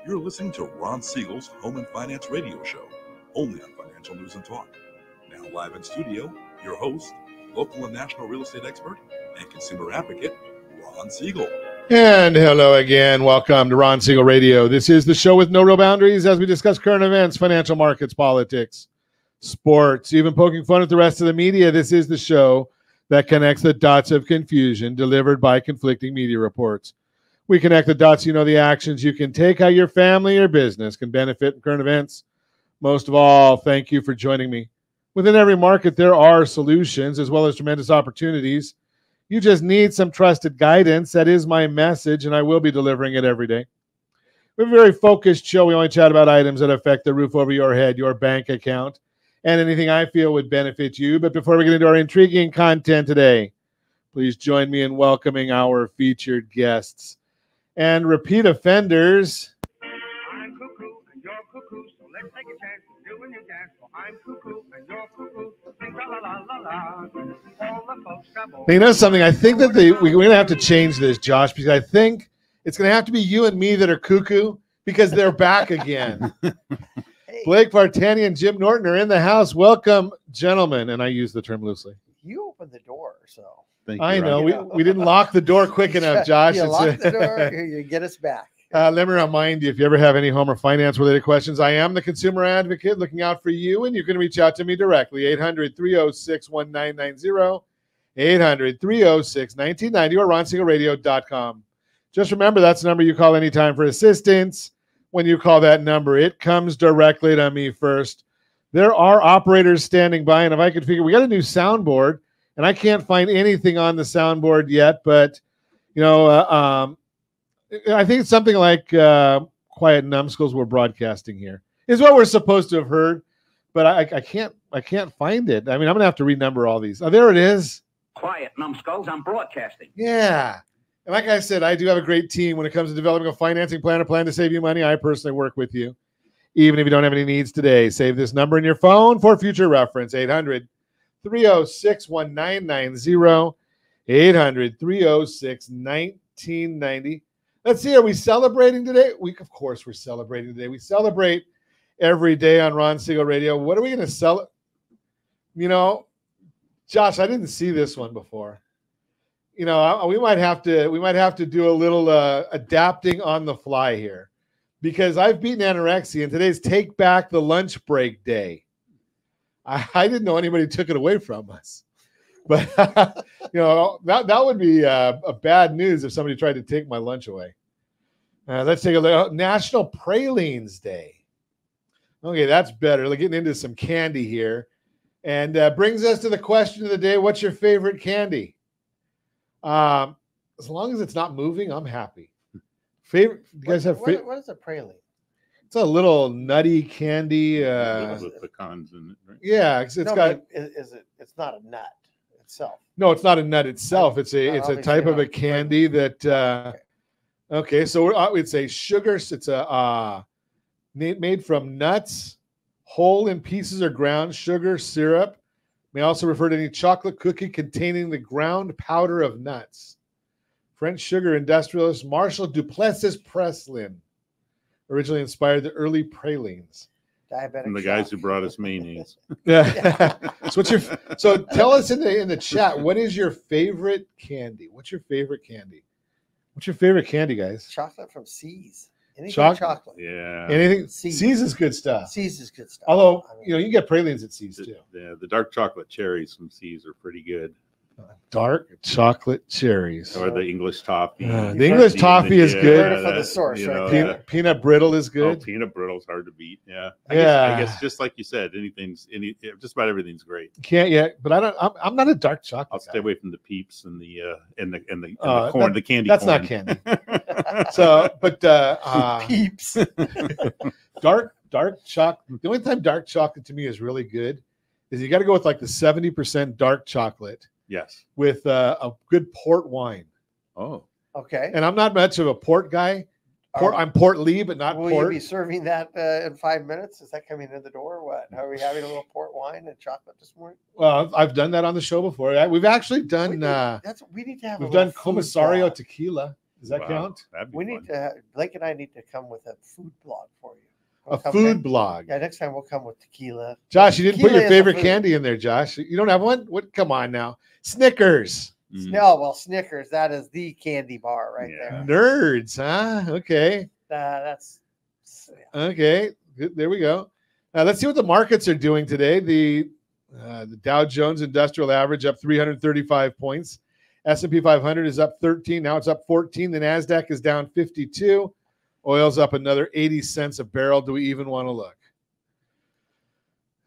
You're listening to Ron Siegel's Home and Finance Radio Show, only on Financial News and Talk. Now live in studio, your host, local and national real estate expert and consumer advocate, Ron Siegel. And hello again. Welcome to Ron Siegel Radio. This is the show with no real boundaries as we discuss current events, financial markets, politics, sports, even poking fun at the rest of the media. This is the show that connects the dots of confusion delivered by conflicting media reports. We connect the dots, you know, the actions you can take, how your family or business can benefit from current events. Most of all, thank you for joining me. Within every market, there are solutions as well as tremendous opportunities. You just need some trusted guidance. That is my message, and I will be delivering it every day. We have a very focused show. We only chat about items that affect the roof over your head, your bank account, and anything I feel would benefit you. But before we get into our intriguing content today, please join me in welcoming our featured guests and repeat offenders. I'm cuckoo and you're cuckoo, so let's take a chance doing your dance. Well, I'm cuckoo and you're cuckoo, sing la la la la la. All the folks got bored. You know something? I think that we're going to have to change this, Josh, because I think it's going to have to be you and me that are cuckoo because they're back again. Hey, Blake Vartani and Jim Norton are in the house. Welcome, gentlemen. And I use the term loosely. you opened the door, so Thank you, I know. Ron. We didn't lock the door quick enough, Josh. You It's lock the door, you get us back. Let me remind you, if you ever have any home or finance related questions, I am the consumer advocate looking out for you, and you can reach out to me directly, 800-306-1990, 800-306-1990, or ronsiegelradio.com. Just remember, that's the number you call anytime for assistance. When you call that number, it comes directly to me first. There are operators standing by, and if I could figure, we got a new soundboard, and I can't find anything on the soundboard yet, but, you know, I think it's something like Quiet Numbskulls we're broadcasting here is what we're supposed to have heard, but I can't find it. I mean, I'm going to have to renumber all these. Oh, there it is. Quiet, numbskulls, I'm broadcasting. Yeah. And like I said, I do have a great team when it comes to developing a financing plan, a plan to save you money. I personally work with you, even if you don't have any needs today. Save this number in your phone for future reference, 800-306-1990, 800-306-1990. Let's see, are we celebrating today? Of course we're celebrating today. We celebrate every day on Ron Siegel Radio. What are we going to celebrate? You know, Josh, I didn't see this one before. You know, we might have to do a little adapting on the fly here, because I've beaten anorexia, and today's Take Back the Lunch Break Day. I didn't know anybody took it away from us, but you know, that would be a bad news if somebody tried to take my lunch away. Let's take a look. National Pralines Day. Okay, that's better. We're getting into some candy here, and brings us to the question of the day: what's your favorite candy? As long as it's not moving, I'm happy. Favorite? You guys have what is a praline? It's a little nutty candy. With pecans in it, right? Yeah, it's No, got. is it? It's not a nut itself. No, it's not a nut itself. It's a obviously type of not. a candy that. Okay. Okay, so it's a sugar. It's a made from nuts, whole in pieces or ground sugar syrup. May also refer to any chocolate cookie containing the ground powder of nuts. French sugar industrialist Marshall Duplessis Preslin originally inspired the early pralines. Diabetic. And the guys shock. who brought us mayonnaise. Yeah. So tell us in the chat, what is your favorite candy? What's your favorite candy? What's your favorite candy, guys? Chocolate from C's. Anything chocolate. Yeah. Anything? C's. C's is good stuff. C's is good stuff. Although, I mean, you know, you can get pralines at C's too. The dark chocolate cherries from C's are pretty good. Dark chocolate cherries. Or the English toffee. The English toffee is You good. heard it from the source, right know, there. Peanut brittle is Oh, good. peanut brittle's hard to beat. Yeah. Yeah. I guess just like you said, just about everything's great. Can't yet, but I'm not a dark chocolate. I'll guy. stay away from the peeps and the Oh, corn, the candy That's corn. not candy. So, but Peeps. dark chocolate. The only time dark chocolate to me is really good is you got to go with like the 70% dark chocolate Yes. with a good port wine. Oh. Okay. And I'm not much of a port guy. I'm Port Lee, but not Will port. you be serving that in 5 minutes? Is that coming in the door? What? Are we having a little port wine and chocolate this morning? Well, I've done that on the show before. We've actually done. We need to have. We've a done little food Comisario blog. tequila. Does that Wow, count? That'd be We fun. need to, Blake and I need to come with a food blog for you. A We'll come food back- blog. Yeah, next time we'll come with tequila. Josh, you didn't put Tequila your is a favorite food. candy in there, Josh. You don't have one? What? Come on now. Snickers. Mm. No, well, Snickers, that is the candy bar right Yeah. Nerds, huh? Okay. there. That's Okay. Good. There we go. Let's see what the markets are doing today. The Dow Jones Industrial Average up 335 points. S&P 500 is up 13. Now it's up 14. The NASDAQ is down 52. Oil's up another 80 cents a barrel. Do we even want to look?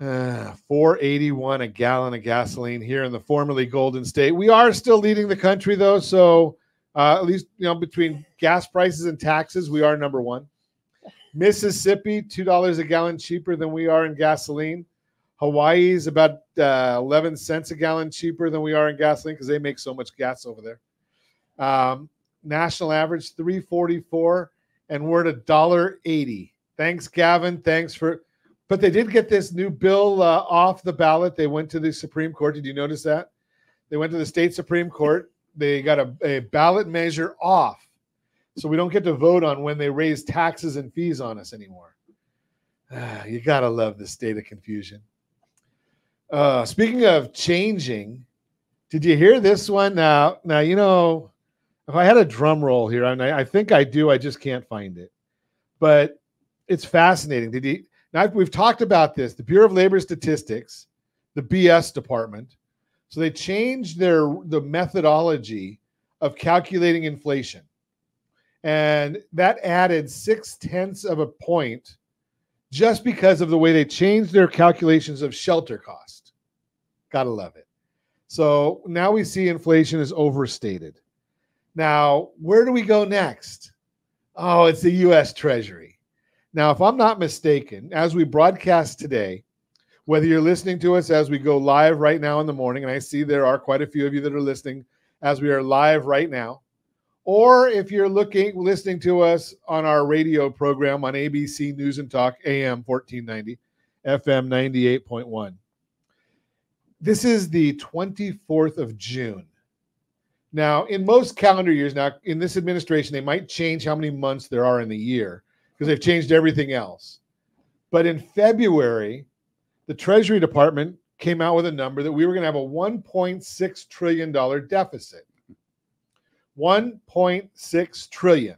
$4.81 a gallon of gasoline here in the formerly Golden State. We are still leading the country, though. So at least, between gas prices and taxes, we are number one. Mississippi, $2 a gallon cheaper than we are in gasoline. Hawaii is about 11 cents a gallon cheaper than we are in gasoline because they make so much gas over there. National average, $3.44, and we're at $1.80. Thanks, Gavin. But they did get this new bill off the ballot. They went to the Supreme Court. Did you notice that? They went to the state Supreme Court. They got a ballot measure off. So we don't get to vote on when they raise taxes and fees on us anymore. You got to love the state of confusion. Speaking of changing, did you hear this one? Now, if I had a drum roll here, and I think I do, I just can't find it. But it's fascinating. Now, we've talked about this. The Bureau of Labor Statistics, the BS department, so they changed the methodology of calculating inflation. And that added 0.6 of a point just because of the way they changed their calculations of shelter cost. Gotta love it. So now we see inflation is overstated. Now, where do we go next? Oh, it's the U.S. Treasury. Now, if I'm not mistaken, as we broadcast today, whether you're listening to us as we go live right now in the morning, and I see there are quite a few of you that are listening as we are live right now, or if you're listening to us on our radio program on ABC News and Talk, AM 1490, FM 98.1. This is the 24th of June. Now, in most calendar years, now in this administration, they might change how many months there are in the year because they've changed everything else. But in February, the Treasury Department came out with a number that we were going to have a $1.6 trillion deficit. 1.6 trillion.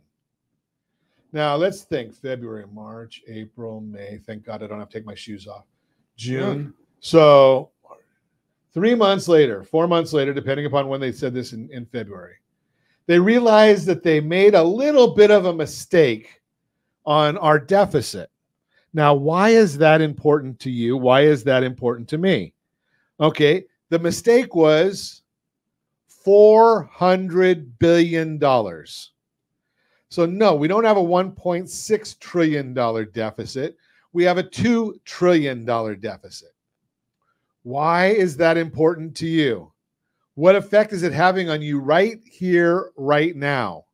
Now let's think February, March, April, May. Thank God I don't have to take my shoes off. June. So 3 months later, 4 months later, depending upon when they said this in February, they realized that they made a little bit of a mistake on our deficit. Now, why is that important to you? Why is that important to me? Okay, the mistake was $400 billion. So no, we don't have a $1.6 trillion deficit. We have a $2 trillion deficit. Why is that important to you? What effect is it having on you right here, right now?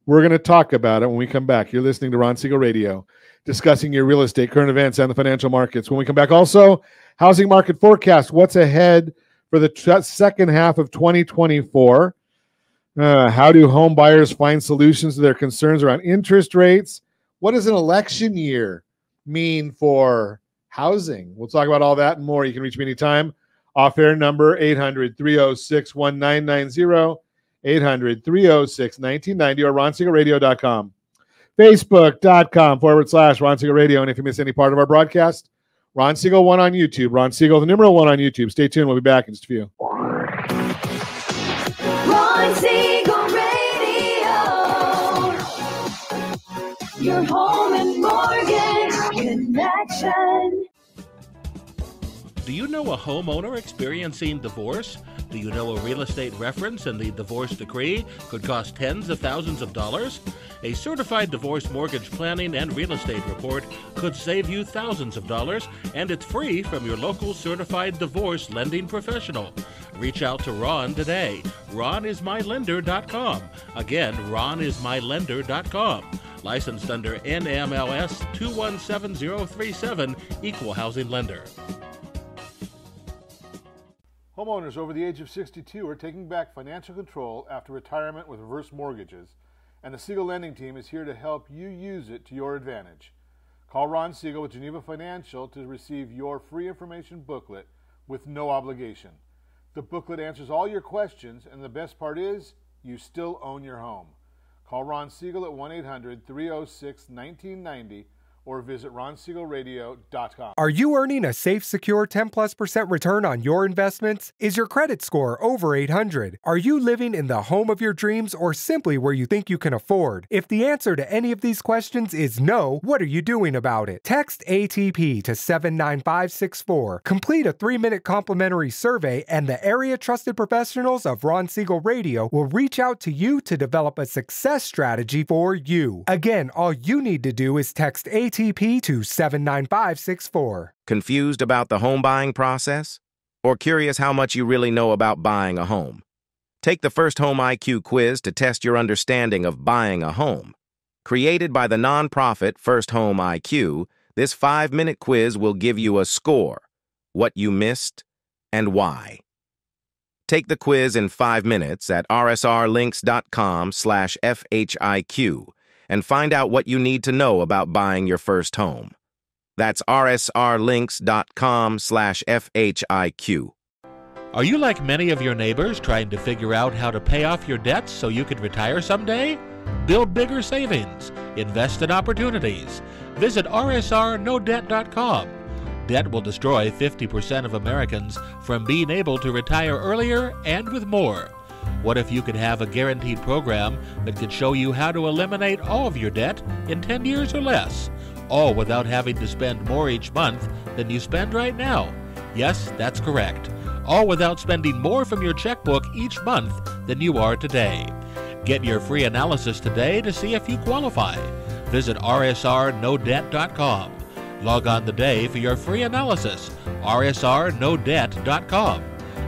We're going to talk about it when we come back. You're listening to Ron Siegel Radio, discussing your real estate, current events, and the financial markets. When we come back, also, housing market forecast. What's ahead for the second half of 2024? How do home buyers find solutions to their concerns around interest rates? What does an election year mean for housing? We'll talk about all that and more. You can reach me anytime. Off-air number 800-306-1990, 800-306-1990, or ronsiegelradio.com. Facebook.com/Ron Siegel Radio. And if you miss any part of our broadcast, Ron Siegel 1 on YouTube. Ron Siegel, the numeral 1 on YouTube. Stay tuned. We'll be back in just a few. Ron Siegel Radio. Your home and mortgage connection. Do you know a homeowner experiencing divorce? Do you know a real estate reference and the divorce decree could cost tens of thousands of dollars? A certified divorce mortgage planning and real estate report could save you thousands of dollars, and it's free from your local certified divorce lending professional. Reach out to Ron today. RonIsMyLender.com. Again, RonIsMyLender.com. Licensed under NMLS 217037, Equal Housing Lender. Homeowners over the age of 62 are taking back financial control after retirement with reverse mortgages, and the Siegel Lending Team is here to help you use it to your advantage. Call Ron Siegel with Geneva Financial to receive your free information booklet with no obligation. The booklet answers all your questions, and the best part is, you still own your home. Call Ron Siegel at 1-800-306-1990 or visit ronsiegelradio.com. Are you earning a safe, secure 10+% return on your investments? Is your credit score over 800? Are you living in the home of your dreams or simply where you think you can afford? If the answer to any of these questions is no, what are you doing about it? Text ATP to 79564. Complete a 3-minute complimentary survey, and the area trusted professionals of Ron Siegel Radio will reach out to you to develop a success strategy for you. Again, all you need to do is text ATP to 79564. Confused about the home buying process? Or curious how much you really know about buying a home? Take the First Home IQ quiz to test your understanding of buying a home. Created by the nonprofit First Home IQ, this 5-minute quiz will give you a score, what you missed, and why. Take the quiz in 5 minutes at rsrlinks.com/FHIQ and find out what you need to know about buying your first home. That's rsrlinks.com/FHIQ. Are you like many of your neighbors trying to figure out how to pay off your debts so you could retire someday? Build bigger savings. Invest in opportunities. Visit rsrnodebt.com. Debt will destroy 50% of Americans from being able to retire earlier and with more. What if you could have a guaranteed program that could show you how to eliminate all of your debt in 10 years or less, all without having to spend more each month than you spend right now? Yes, that's correct. All without spending more from your checkbook each month than you are today. Get your free analysis today to see if you qualify. Visit rsrnodebt.com. Log on today for your free analysis, rsrnodebt.com.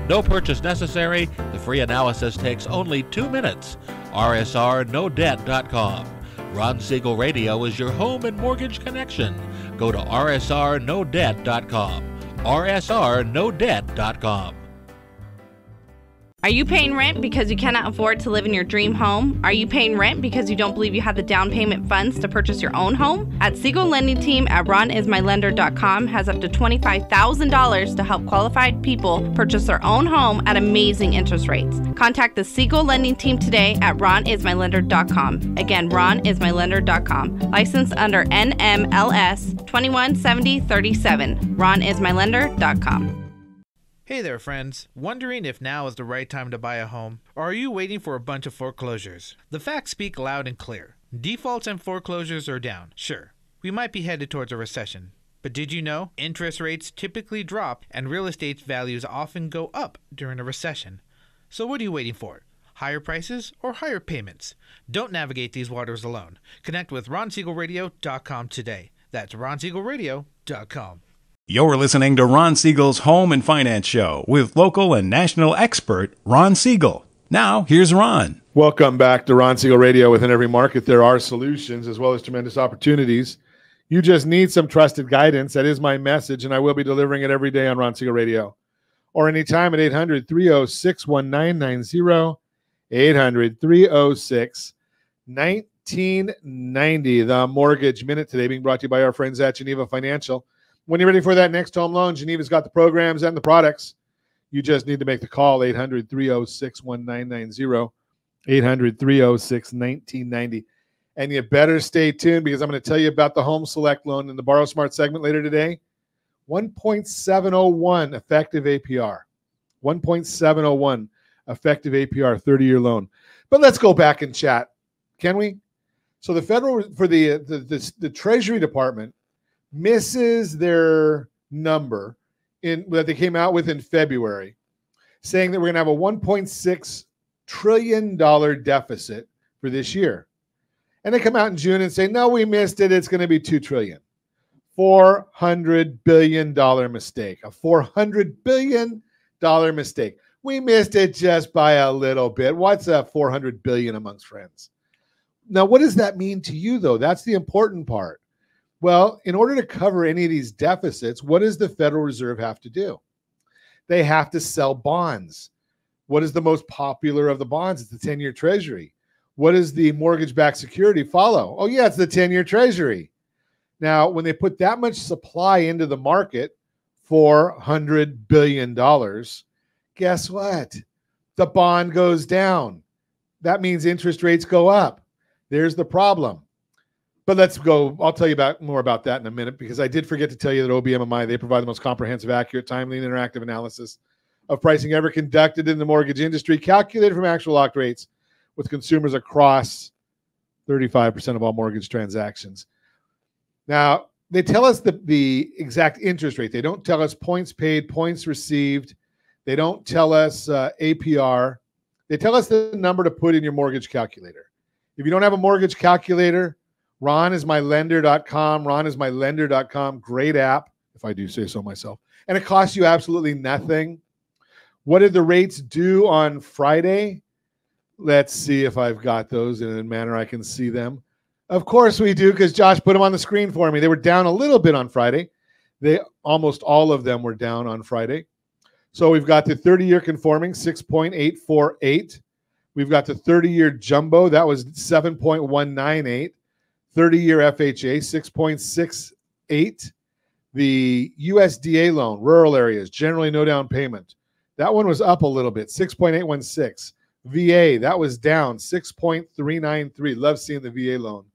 No purchase necessary. The free analysis takes only 2 minutes. rsrnodebt.com. Ron Siegel Radio is your home and mortgage connection. Go to rsrnodebt.com. rsrnodebt.com. Are you paying rent because you cannot afford to live in your dream home? Are you paying rent because you don't believe you have the down payment funds to purchase your own home? At Siegel Lending Team at ronismylender.com has up to $25,000 to help qualified people purchase their own home at amazing interest rates. Contact the Siegel Lending Team today at ronismylender.com. Again, ronismylender.com. Licensed under NMLS 217037. ronismylender.com. Hey there, friends. Wondering if now is the right time to buy a home? Or are you waiting for a bunch of foreclosures? The facts speak loud and clear. Defaults and foreclosures are down. Sure, we might be headed towards a recession. But did you know interest rates typically drop and real estate values often go up during a recession? So what are you waiting for? Higher prices or higher payments? Don't navigate these waters alone. Connect with RonSiegelRadio.com today. That's RonSiegelRadio.com. You're listening to Ron Siegel's Home and Finance Show with local and national expert Ron Siegel. Now, here's Ron. Welcome back to Ron Siegel Radio. Within every market, there are solutions as well as tremendous opportunities. You just need some trusted guidance. That is my message, and I will be delivering it every day on Ron Siegel Radio. Or anytime at 800-306-1990, 800-306-1990. The Mortgage Minute today being brought to you by our friends at Geneva Financial. When you're ready for that next home loan, Geneva's got the programs and the products. You just need to make the call, 800-306-1990, 800-306-1990. And you better stay tuned because I'm going to tell you about the Home Select loan in the Borrow Smart segment later today. 1.701 effective APR. 1.701 effective APR, 30-year loan. But let's go back and chat, can we? So the the Treasury Department misses their number that they came out with in February, saying that we're going to have a $1.6 trillion deficit for this year. And they come out in June and say, no, we missed it. It's going to be $2 trillion. $400 billion mistake. A $400 billion mistake. We missed it just by a little bit. What's a $400 billion amongst friends? Now, what does that mean to you, though? That's the important part. Well, in order to cover any of these deficits, what does the Federal Reserve have to do? They have to sell bonds. What is the most popular of the bonds? It's the 10-year treasury. What does the mortgage-backed security follow? Oh, yeah, it's the 10-year treasury. Now, when they put that much supply into the market, $400 billion, guess what? The bond goes down. That means interest rates go up. There's the problem. But let's go. I'll tell you more about that in a minute, because I did forget to tell you that OBMMI, they provide the most comprehensive, accurate, timely, and interactive analysis of pricing ever conducted in the mortgage industry, calculated from actual locked rates with consumers across 35% of all mortgage transactions. Now, they tell us the exact interest rate. They don't tell us points paid, points received. They don't tell us APR. They tell us the number to put in your mortgage calculator. If you don't have a mortgage calculator, ronismylender.com, ronismylender.com, great app, if I do say so myself. And it costs you absolutely nothing. What did the rates do on Friday? Let's see if I've got those in a manner I can see them. Of course we do, because Josh put them on the screen for me. They were down a little bit on Friday. Almost all of them were down on Friday. So we've got the 30-year conforming, 6.848. We've got the 30-year jumbo. That was 7.198. 30-year FHA, 6.68. The USDA loan, rural areas, generally no down payment. That one was up a little bit, 6.816. VA, that was down, 6.393. Love seeing the VA loan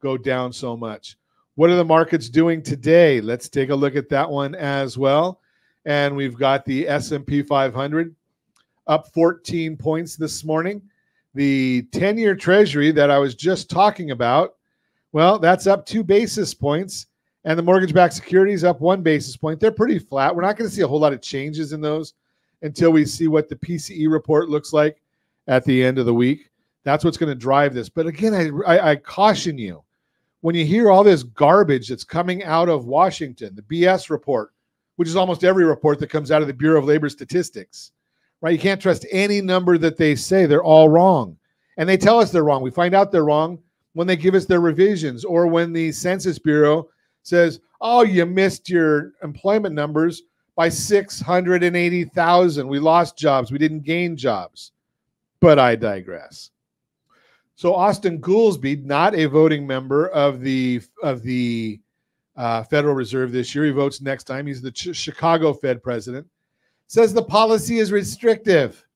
go down so much. What are the markets doing today? Let's take a look at that one as well. And we've got the S&P 500 up 14 points this morning. The 10-year treasury that I was just talking about, well, that's up 2 basis points. And the mortgage-backed securities up 1 basis point. They're pretty flat. We're not going to see a whole lot of changes in those until we see what the PCE report looks like at the end of the week. That's what's going to drive this. But again, I caution you, when you hear all this garbage that's coming out of Washington, the BS report, which is almost every report that comes out of the Bureau of Labor Statistics, right? You can't trust any number that they say. They're all wrong. And they tell us they're wrong. We find out they're wrong when they give us their revisions, or when the Census Bureau says, oh, you missed your employment numbers by 680,000. We lost jobs. We didn't gain jobs. But I digress. So Austin Goolsbee, not a voting member of the Federal Reserve this year. He votes next time. He's the Chicago Fed president. Says the policy is restrictive.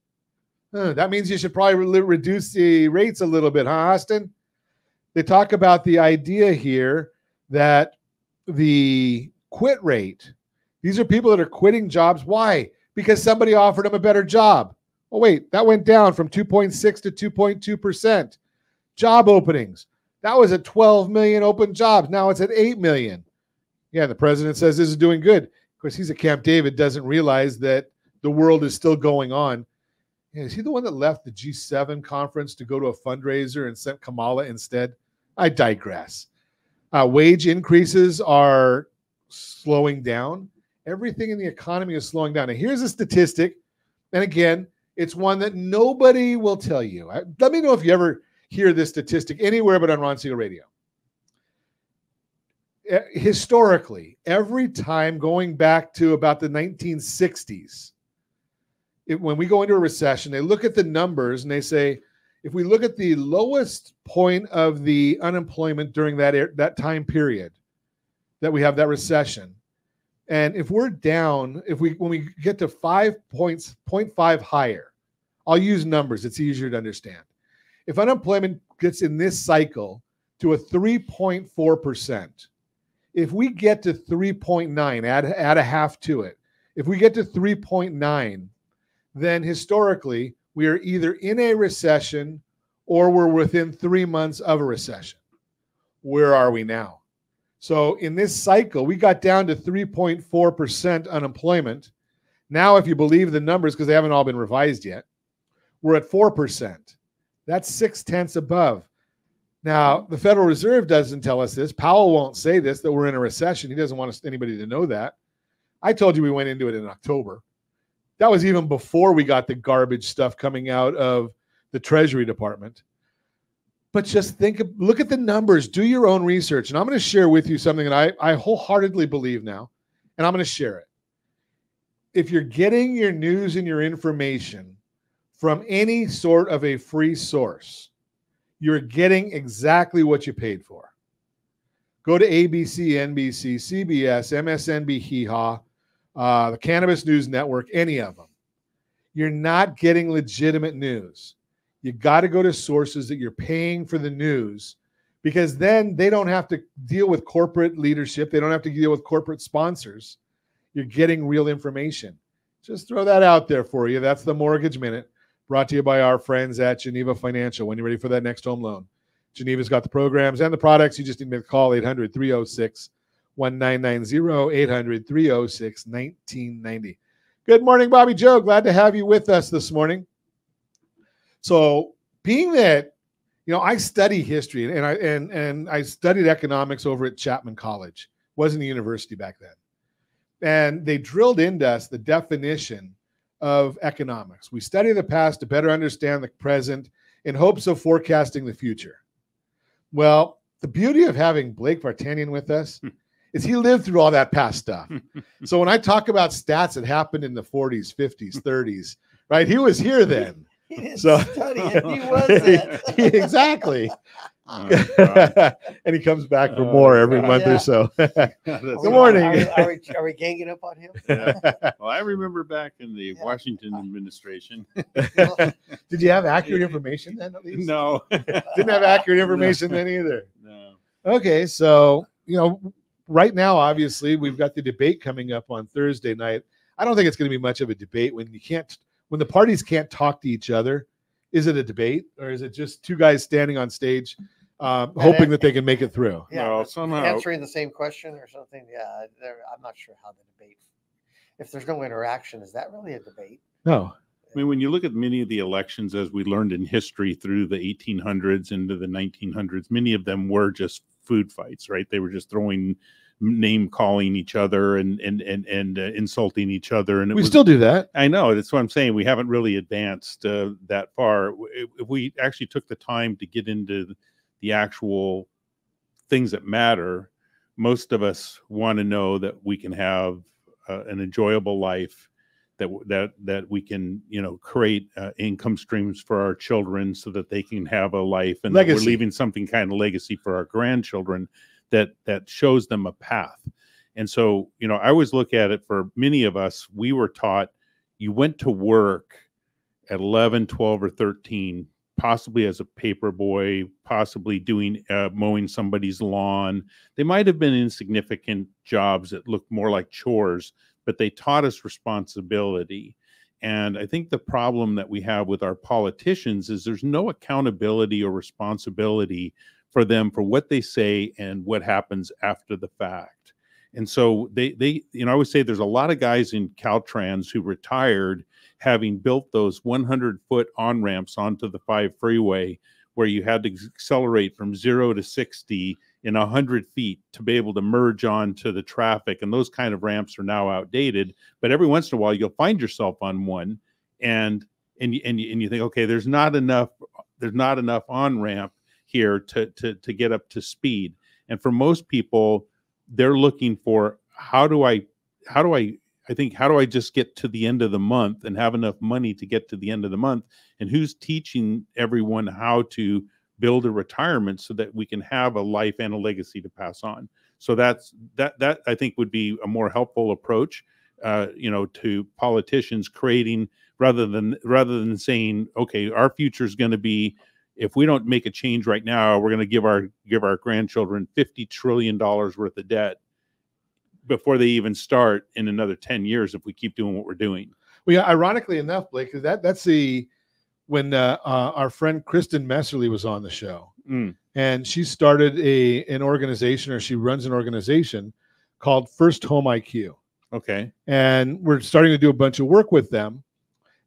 That means you should probably reduce the rates a little bit, huh, Austin? They talk about the idea here that the quit rate, these are people that are quitting jobs. Why? Because somebody offered them a better job. Oh, wait, that went down from 2.6 to 2.2%. Job openings, that was at 12 million open jobs. Now it's at 8 million. Yeah, the president says this is doing good. Of course, he's at Camp David, doesn't realize that the world is still going on. Yeah, is he the one that left the G7 conference to go to a fundraiser and sent Kamala instead? I digress. Wage increases are slowing down. Everything in the economy is slowing down. Now, here's a statistic. And again, it's one that nobody will tell you. Let me know if you ever hear this statistic anywhere but on Ron Siegel Radio. Historically, every time going back to about the 1960s, when we go into a recession, they look at the numbers and they say, if we look at the lowest point of the unemployment during that time period that we have that recession, and if we're down, when we get to 0.5 higher, I'll use numbers, it's easier to understand. If unemployment gets in this cycle to a 3.4%, if we get to 3.9, add a half to it, if we get to 3.9, then historically, we are either in a recession or we're within 3 months of a recession. Where are we now? So in this cycle, we got down to 3.4% unemployment. Now, if you believe the numbers, because they haven't all been revised yet, we're at 4%. That's 0.6 above. Now, the Federal Reserve doesn't tell us this. Powell won't say this, that we're in a recession. He doesn't want anybody to know that. I told you we went into it in October. That was even before we got the garbage stuff coming out of the Treasury Department. But just look at the numbers, do your own research. And I'm going to share with you something that I wholeheartedly believe now, and I'm going to share it. if you're getting your news and your information from any sort of a free source, you're getting exactly what you paid for. Go to ABC, NBC, CBS, MSNBC, Hee Haw, the Cannabis News Network, any of them. You're not getting legitimate news. You got to go to sources that you're paying for the news, because then they don't have to deal with corporate leadership. They don't have to deal with corporate sponsors. You're getting real information. Just throw that out there for you. That's the Mortgage Minute, brought to you by our friends at Geneva Financial. When you're ready for that next home loan, Geneva's got the programs and the products. You just need to call 800-306-1990, 800-306-1990. Good morning, Bobby Joe. Glad to have you with us this morning. So, being that, I study history and I studied economics over at Chapman College. Wasn't a university back then. And they drilled into us the definition of economics. We study the past to better understand the present in hopes of forecasting the future. Well, the beauty of having Blake Vartanian with us is he lived through all that past stuff. So when I talk about stats that happened in the 40s, 50s, 30s, right? He was here then. He didn't study it. He was it. Exactly. And he comes back for more every month or so. Good morning. Are we ganging up on him? Yeah. Well, I remember back in the Washington administration. Did you have accurate information then, at least? No. Didn't have accurate information then either. No. Okay, so, right now, obviously, we've got the debate coming up on Thursday night. I don't think it's going to be much of a debate when the parties can't talk to each other. Is it a debate, or is it just two guys standing on stage hoping that they can make it through? Yeah, well, somehow answering the same question or something. Yeah, I'm not sure how the debate. If there's no interaction, is that really a debate? No. I mean, when you look at many of the elections, as we learned in history through the 1800s into the 1900s, many of them were just food fights, right? They were just throwing, name calling each other and insulting each other. And we still do that. I know. That's what I'm saying. We haven't really advanced that far. If we actually took the time to get into the actual things that matter, most of us want to know that we can have an enjoyable life, that we can, create income streams for our children so that they can have a life, and that we're leaving something kind of legacy for our grandchildren that shows them a path. And so, I always look at it, for many of us, we were taught you went to work at 11, 12, or 13, possibly as a paper boy, possibly doing mowing somebody's lawn. They might have been insignificant jobs that looked more like chores, but they taught us responsibility. And I think the problem that we have with our politicians is there's no accountability or responsibility for them for what they say and what happens after the fact. And so they I always say there's a lot of guys in Caltrans who retired having built those 100-foot on-ramps onto the 5 freeway, where you had to accelerate from 0 to 60 in 100 feet to be able to merge onto the traffic. And those kind of ramps are now outdated, but every once in a while you'll find yourself on one and you think, okay, there's not enough on-ramp here to get up to speed. And for most people, they're looking for how do I just get to the end of the month and have enough money to get to the end of the month? And who's teaching everyone how to build a retirement so that we can have a life and a legacy to pass on? So that I think would be a more helpful approach, to politicians, creating rather than saying, okay, our future is going to be, if we don't make a change right now, we're going to give our grandchildren $50 trillion worth of debt before they even start in another 10 years if we keep doing what we're doing. Well, yeah, ironically enough, Blake, that's when our friend Kristen Messerly was on the show, and she started an organization, or she runs an organization called First Home IQ. Okay. And we're starting to do a bunch of work with them.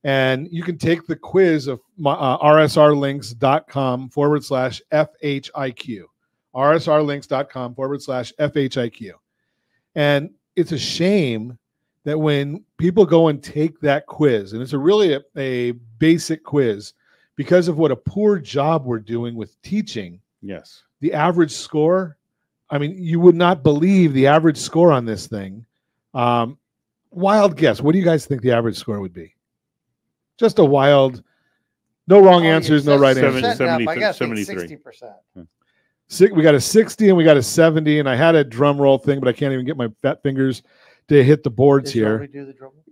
And you can take the quiz of rsrlinks.com/FHIQ, rsrlinks.com/FHIQ. And it's a shame that when people go and take that quiz, and it's a basic quiz, because of what a poor job we're doing with teaching. Yes. The average score, I mean, you would not believe the average score on this thing. Wild guess. What do you guys think the average score would be? Just a wild, no wrong answers, no right answers. 73. 60%. We got a 60 and we got a 70, and I had a drum roll thing, but I can't even get my fat fingers to hit the boards here. We do the drum roll?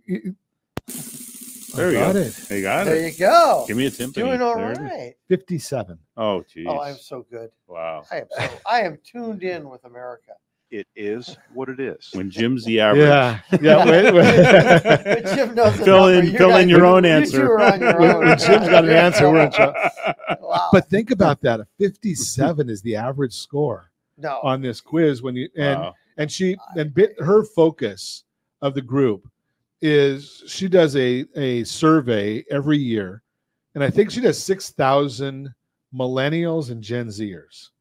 There you got go. it. You got There it. you go. Give me a timpani. Doing all There it is. right. 57. Oh, geez. Oh, I'm so good. Wow. I am tuned in with America. It is what it is. When Jim's the average. Yeah. But Jim knows the Fill number. in your own You answer. two are on your When own. Jim's got an answer, we're in trouble. Wow. But think about that. A 57 is the average score No. on this quiz. When you Wow. her focus of the group is she does a survey every year, and I think she does 6,000 millennials and Gen Zers,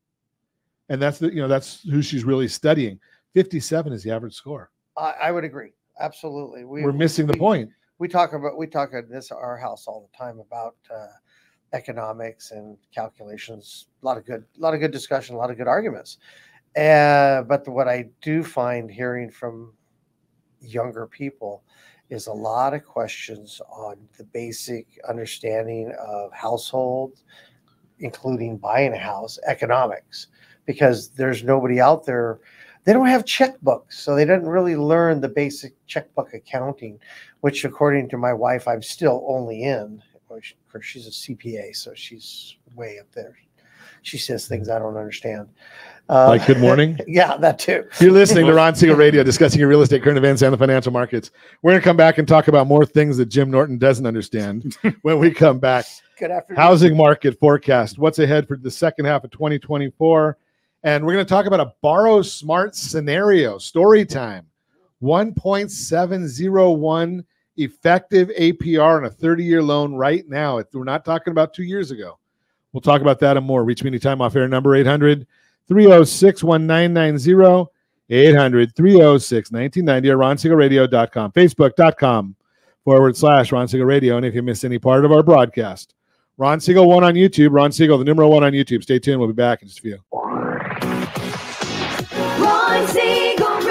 and that's that's who she's really studying. 57 is the average score. I would agree. Absolutely. We're missing the point. We talk at this our house all the time about economics and calculations. A lot of good discussion, a lot of good arguments. But what I do find hearing from younger people is a lot of questions on the basic understanding of household, including buying a house, economics, because there's nobody out there. They don't have checkbooks, so they didn't really learn the basic checkbook accounting, which according to my wife, I'm still only in. Of course, she's a CPA, so she's way up there. She says things I don't understand. Like good morning? Yeah, that too. You're listening to Ron Siegel Radio, discussing your real estate, current events, and the financial markets. We're going to come back and talk about more things that Jim Norton doesn't understand when we come back. Good afternoon. Housing market forecast. What's ahead for the second half of 2024? And we're going to talk about a Borrow Smart scenario. Story time. 1.701 effective APR on a 30-year loan right now. We're not talking about 2 years ago. We'll talk about that and more. Reach me anytime off air number 800-306-1990, 800-306-1990, or RonSiegelRadio.com, Facebook.com/Ron Siegel Radio. And if you miss any part of our broadcast, Ron Siegel 1 on YouTube, Ron Siegel, the number 1 on YouTube. Stay tuned. We'll be back in just a few. Ron Siegel Radio.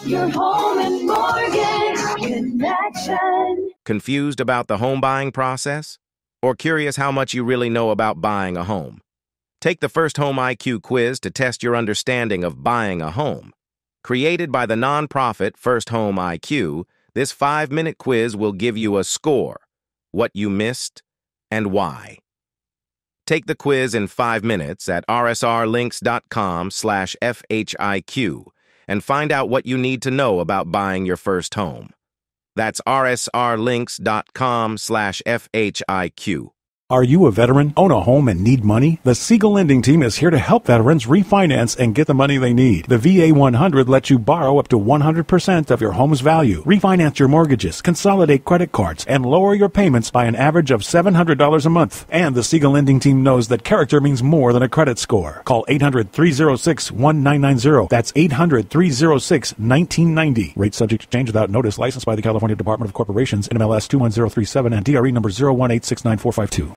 Your home and mortgage connection. Confused about the home buying process? Or curious how much you really know about buying a home? Take the First Home IQ quiz to test your understanding of buying a home. Created by the nonprofit First Home IQ, this 5-minute quiz will give you a score, what you missed, and why. Take the quiz in 5 minutes at rsrlinks.com/FHIQ and find out what you need to know about buying your first home. That's rsrlinks.com/FHIQ. Are you a veteran, own a home, and need money? The Siegel Lending Team is here to help veterans refinance and get the money they need. The VA 100 lets you borrow up to 100% of your home's value, refinance your mortgages, consolidate credit cards, and lower your payments by an average of $700 a month. And the Siegel Lending Team knows that character means more than a credit score. Call 800-306-1990. That's 800-306-1990. Rate subject to change without notice. Licensed by the California Department of Corporations, NMLS 21037, and DRE number 018694452.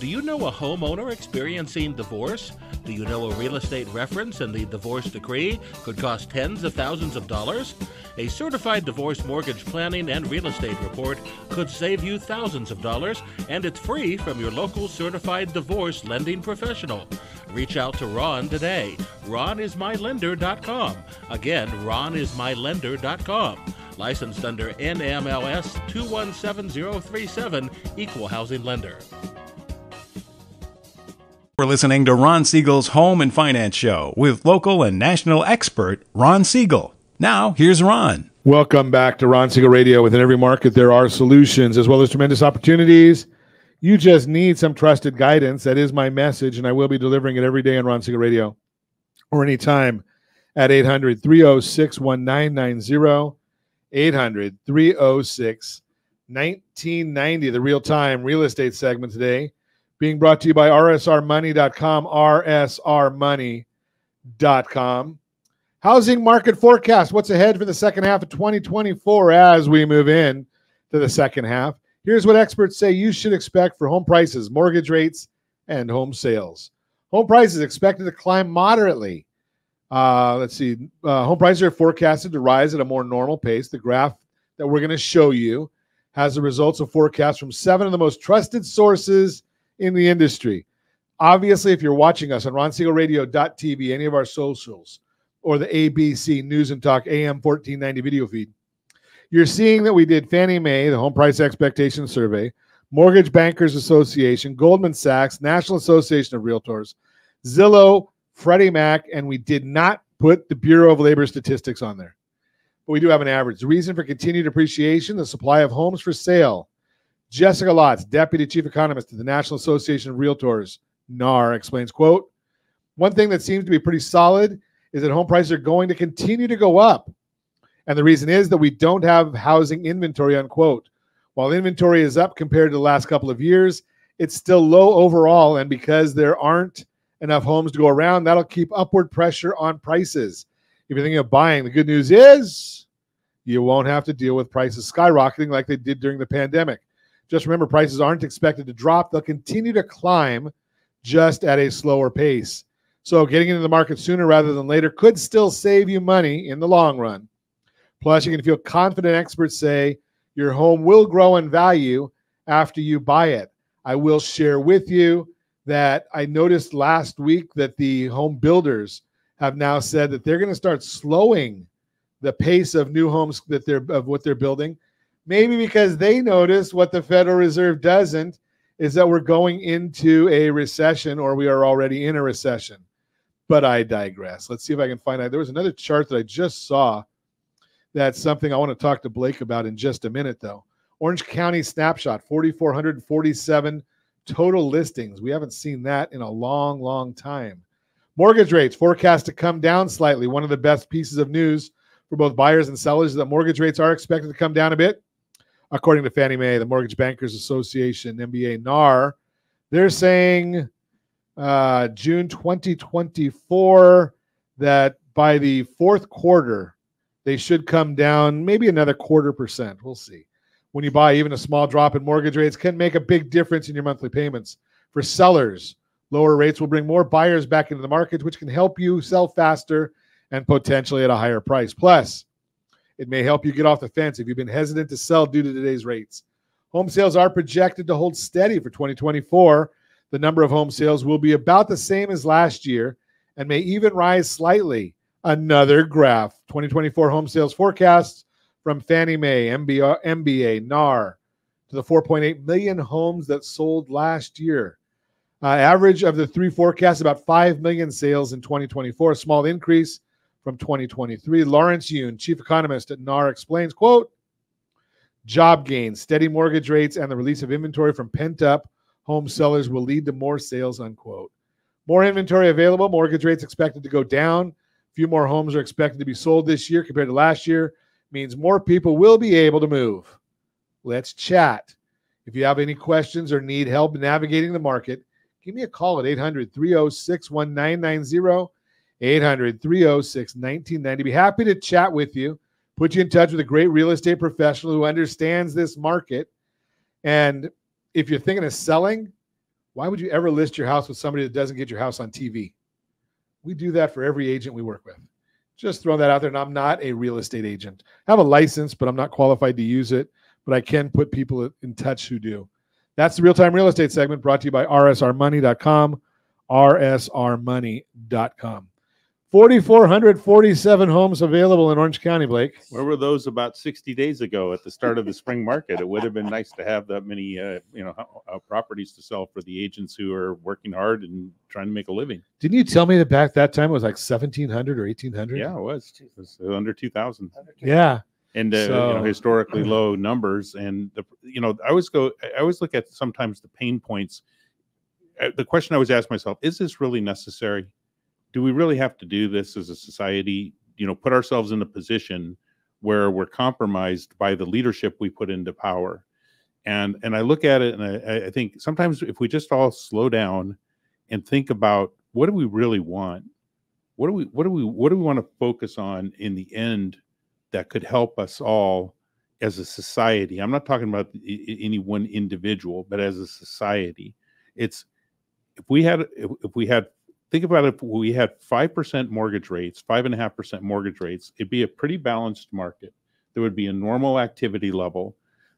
Do you know a homeowner experiencing divorce? Do you know a real estate reference and the divorce decree could cost tens of thousands of dollars? A certified divorce mortgage planning and real estate report could save you thousands of dollars, and it's free from your local certified divorce lending professional. Reach out to Ron today. RonIsMyLender.com. Again, RonIsMyLender.com. Licensed under NMLS 217037, Equal Housing Lender. We're listening to Ron Siegel's Home and Finance Show with local and national expert Ron Siegel. Now, here's Ron. Welcome back to Ron Siegel Radio. Within every market, there are solutions as well as tremendous opportunities. You just need some trusted guidance. That is my message, and I will be delivering it every day on Ron Siegel Radio or anytime at 800-306-1990, 800-306-1990, the real-time real estate segment today. Being brought to you by rsrmoney.com, rsrmoney.com. Housing market forecast. What's ahead for the second half of 2024 as we move in to the second half? Here's what experts say you should expect for home prices, mortgage rates, and home sales. Home prices expected to climb moderately Let's see. Home prices are forecasted to rise at a more normal pace. The graph that we're going to show you has the results of forecasts from 7 of the most trusted sources in the industry. Obviously, if you're watching us on RonSiegelRadio.tv, any of our socials, or the ABC News and Talk AM 1490 video feed, you're seeing that we did Fannie Mae, the Home Price Expectation Survey, Mortgage Bankers Association, Goldman Sachs, National Association of Realtors, Zillow, Freddie Mac, and we did not put the Bureau of Labor Statistics on there. But we do have an average. The reason for continued appreciation, the supply of homes for sale. Jessica Lotz, Deputy Chief Economist at the National Association of Realtors, NAR, explains, quote, one thing that seems to be pretty solid is that home prices are going to continue to go up. And the reason is that we don't have housing inventory, unquote. While inventory is up compared to the last couple of years, it's still low overall. And because there aren't enough homes to go around, that'll keep upward pressure on prices. If you're thinking of buying, the good news is you won't have to deal with prices skyrocketing like they did during the pandemic. Just remember, prices aren't expected to drop. They'll continue to climb just at a slower pace. So getting into the market sooner rather than later could still save you money in the long run. Plus, you can feel confident. Experts say your home will grow in value after you buy it. I will share with you that I noticed last week that the home builders have now said that they're going to start slowing the pace of new homes of what they're building. Maybe because they notice what the Federal Reserve doesn't, is that we're going into a recession, or we are already in a recession. But I digress. Let's see if I can find out. There was another chart that I just saw. That's something I want to talk to Blake about in just a minute, though. Orange County snapshot, 4,447 total listings. We haven't seen that in a long, long time. Mortgage rates forecast to come down slightly. One of the best pieces of news for both buyers and sellers is that mortgage rates are expected to come down a bit. According to Fannie Mae, the Mortgage Bankers Association, MBA, NAR, they're saying June 2024 that by the fourth quarter, they should come down maybe another 0.25%. We'll see. When you buy, even a small drop in mortgage rates can make a big difference in your monthly payments. For sellers, lower rates will bring more buyers back into the market, which can help you sell faster and potentially at a higher price. Plus, it may help you get off the fence if you've been hesitant to sell due to today's rates. Home sales are projected to hold steady for 2024. The number of home sales will be about the same as last year and may even rise slightly. Another graph, 2024 home sales forecasts from Fannie Mae, MBA, NAR, to the 4.8 million homes that sold last year. Average of the three forecasts, about 5 million sales in 2024, a small increase from 2023. Lawrence Yoon, chief economist at NAR, explains, quote, job gains, steady mortgage rates, and the release of inventory from pent-up home sellers will lead to more sales, unquote. More inventory available, mortgage rates expected to go down. Few more homes are expected to be sold this year compared to last year. Means more people will be able to move. Let's chat. If you have any questions or need help navigating the market, give me a call at 800-306-1990, 800-306-1990. Be happy to chat with you, put you in touch with a great real estate professional who understands this market. And if you're thinking of selling, why would you ever list your house with somebody that doesn't get your house on TV? We do that for every agent we work with. Just throwing that out there. And I'm not a real estate agent. I have a license, but I'm not qualified to use it. But I can put people in touch who do. That's the Real-Time Real Estate segment brought to you by rsrmoney.com, rsrmoney.com. 4,447 homes available in Orange County, Blake. Where were those about 60 days ago at the start of the spring market? It would have been nice to have that many properties to sell for the agents who are working hard and trying to make a living. Didn't you tell me that back that time it was like 1,700 or 1,800? Yeah, it was. It was under 2,000. Yeah. And historically low numbers. And I always look at sometimes the pain points. The question I always ask myself, is this really necessary? Do we really have to do this as a society? Put ourselves in a position where we're compromised by the leadership we put into power. And I look at it and I think sometimes if we just all slow down and think about what do we really want? What do we want to focus on in the end that could help us all as a society? I'm not talking about any one individual, but as a society. It's if we had think about if we had 5% mortgage rates, 5.5% mortgage rates, it'd be a pretty balanced market. There would be a normal activity level.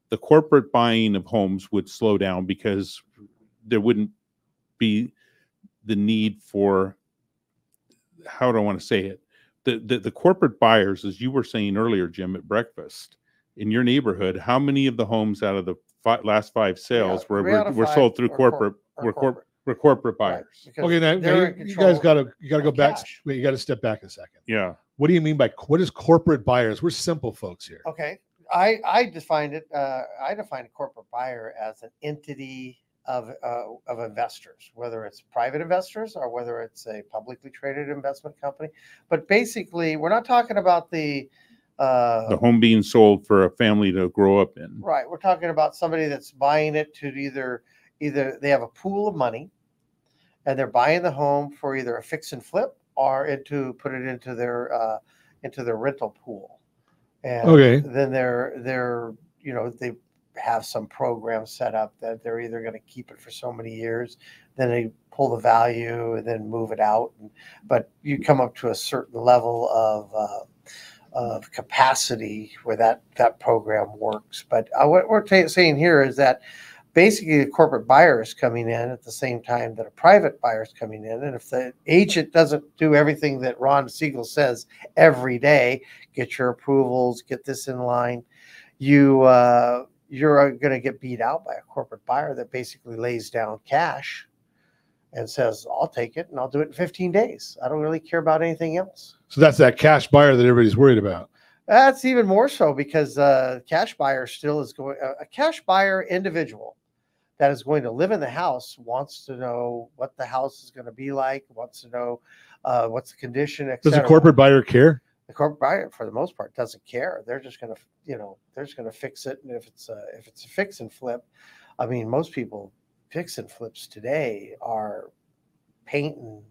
The corporate buying of homes would slow down because there wouldn't be the need for, how do I want to say it? The corporate buyers, as you were saying earlier, Jim, at breakfast, in your neighborhood, how many of the homes out of the last 5 sales were sold through corporate buyers? Right, okay, now you guys got to go back. Wait, you got to step back a second. Yeah. What do you mean by what is corporate buyers? We're simple folks here. Okay, I defined it. I define a corporate buyer as an entity of investors, whether it's private investors or whether it's a publicly traded investment company. But basically, we're not talking about the home being sold for a family to grow up in. Right. We're talking about somebody that's buying it to either they have a pool of money and they're buying the home for either a fix and flip or put it into their rental pool. And then they're they have some program set up that they're either going to keep it for so many years, then they pull the value and then move it out. But you come up to a certain level of capacity where that program works. But what we're saying here is that basically the corporate buyer is coming in at the same time that a private buyer is coming in. And if the agent doesn't do everything that Ron Siegel says every day, get your approvals, get this in line, you're going to get beat out by a corporate buyer that basically lays down cash and says, I'll take it and I'll do it in 15 days. I don't really care about anything else. So that's that cash buyer that everybody's worried about. That's even more so because cash buyer still is going, a cash buyer individual that is going to live in the house wants to know what the house is going to be like, wants to know what's the condition, etc. Does a corporate buyer care? The corporate buyer, for the most part, doesn't care. They're just going to, fix it. And if it's a fix and flip, I mean, most people fix and flips today are painting,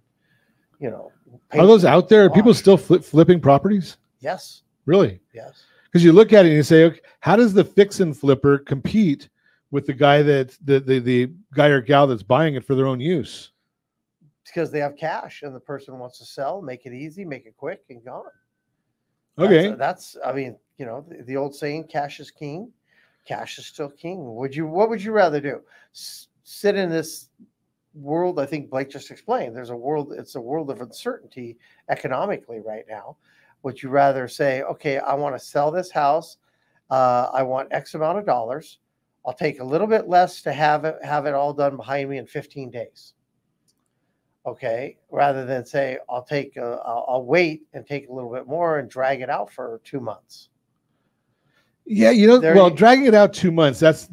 Are those out there? Are people still flipping properties? Yes. Really? Yes. Because you look at it and you say, okay, how does the fix and flipper compete with the guy the guy or gal that's buying it for their own use? Because they have cash and the person wants to sell, make it easy, make it quick, and gone. Okay. That's I mean, the old saying, cash is king. Cash is still king. What would you rather do? Sit in this world? I think Blake just explained. It's a world of uncertainty economically right now. Would you rather say, okay, I want to sell this house. I want X amount of dollars. I'll take a little bit less to have it all done behind me in 15 days. Okay, rather than say I'll wait and take a little bit more and drag it out for 2 months. Yeah, dragging it out 2 months, that's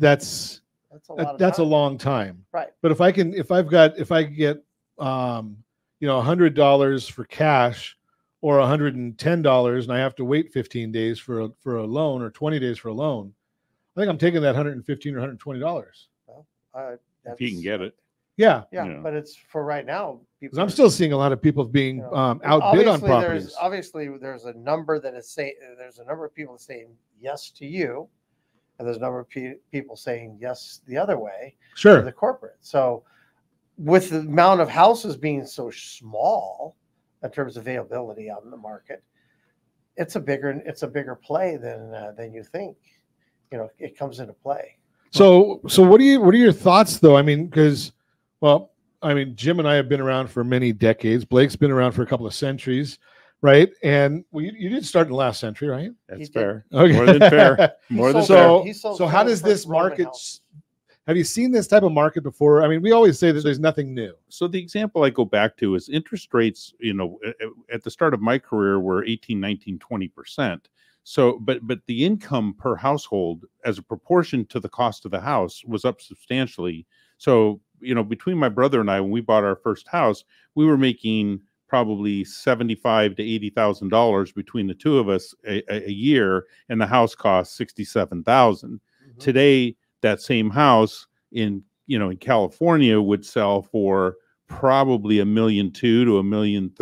a long time. Right. But if I get $100 for cash or $110 and I have to wait 15 days for a loan or 20 days for a loan, I think I'm taking that $115 or $120. Well, if you can get it. Yeah. But it's for right now. Because I'm still seeing a lot of people being outbid on properties. There's a number that is saying there's a number of people saying yes to you, and there's a number of people saying yes the other way. Sure. To the corporate. So, with the amount of houses being so small in terms of availability on the market, it's a bigger play than you think. It comes into play. So what are your thoughts though? I mean, because Jim and I have been around for many decades. Blake's been around for a couple of centuries, right? And you did start in the last century, right? That's fair. Okay. More than fair. More than fair. So how does this market? Have you seen this type of market before? I mean, we always say that there's nothing new. So the example I go back to is interest rates, at the start of my career were 18, 19, 20%. So, but the income per household as a proportion to the cost of the house was up substantially. So, between my brother and I, when we bought our first house, we were making probably $75,000 to $80,000 between the two of us a year, and the house cost $67,000. Mm-hmm. Today, that same house in California would sell for probably $1.2 million to $1.3 million.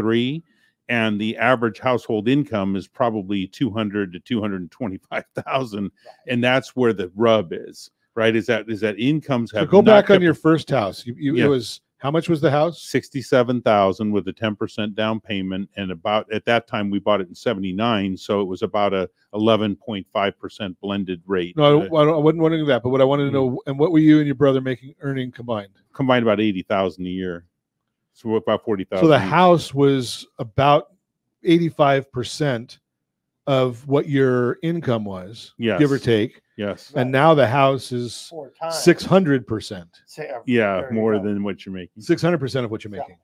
And the average household income is probably $200,000 to $225,000, and that's where the rub is, right? Is that incomes have go back on your first house. It was How much was the house? 67,000 with a 10% down payment, and about at that time we bought it in 79, so it was about a 11.5% blended rate. No, I wouldn't want to do that. But what I wanted to know, and what were you and your brother earning combined? Combined about 80,000 a year, so about 40,000. So the house was about 85% of what your income was, yes, give or take. Yes. And now the house is 600%. Yeah, more than what you're making. 600% of what you're making.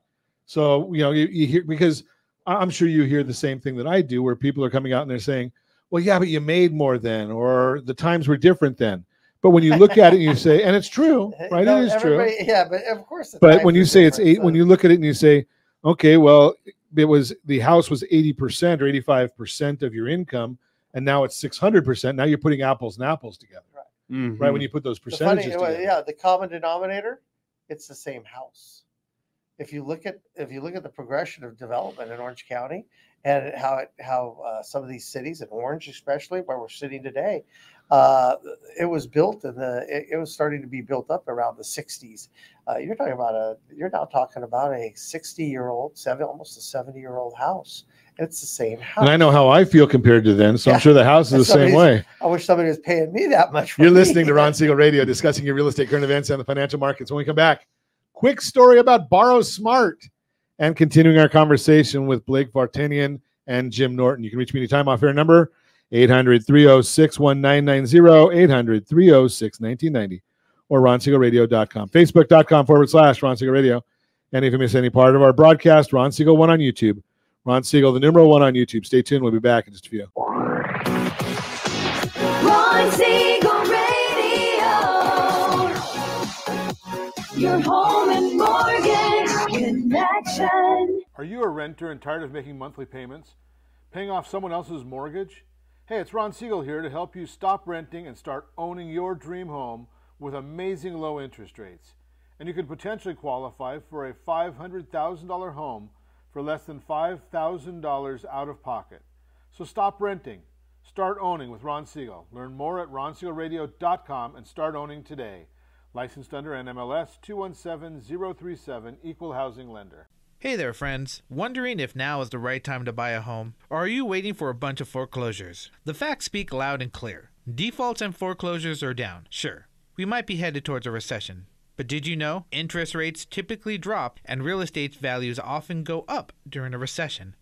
So, you hear, because I'm sure you hear the same thing that I do, where people are coming out and they're saying, well, yeah, but you made more then, or the times were different then. But when you look at it and you say, and it's true, right? No, it is true. Yeah, but of course. But when you say it's 8, when you look at it and you say, okay, well, the house was 80% or 85% of your income, and now it's 600%. Now you're putting apples and apples together, right? When you put those percentages together. The common denominator, it's the same house. If you look at the progression of development in Orange County and how some of these cities, in Orange especially, where we're sitting today, it was built it was starting to be built up around the 60s. You're now talking about a 60-year-old, almost a 70-year-old house. It's the same house. And I know how I feel compared to then, so I'm sure the house is the same way. I wish somebody was paying me that much. You're listening to Ron Siegel Radio, discussing your real estate, current events, and the financial markets. When we come back, quick story about Borrow Smart, and continuing our conversation with Blake Vartanian and Jim Norton. You can reach me anytime off air number 800-306-1990, 800-306-1990, or ronsiegelradio.com, facebook.com/Ron Siegel Radio. And if you miss any part of our broadcast, Ron Siegel 1 on YouTube. Ron Siegel, the numeral 1 on YouTube. Stay tuned. We'll be back in just a few. Ron Siegel Radio. Your home and mortgage connection. Are you a renter and tired of making monthly payments? Paying off someone else's mortgage? Hey, it's Ron Siegel here to help you stop renting and start owning your dream home with amazing low interest rates. And you could potentially qualify for a $500,000 home for less than $5,000 out of pocket. So stop renting. Start owning with Ron Siegel. Learn more at ronsiegelradio.com and start owning today. Licensed under NMLS 217037, Equal Housing Lender. Hey there, friends. Wondering if now is the right time to buy a home? Or are you waiting for a bunch of foreclosures? The facts speak loud and clear. Defaults and foreclosures are down. Sure, we might be headed towards a recession. But did you know interest rates typically drop and real estate values often go up during a recession?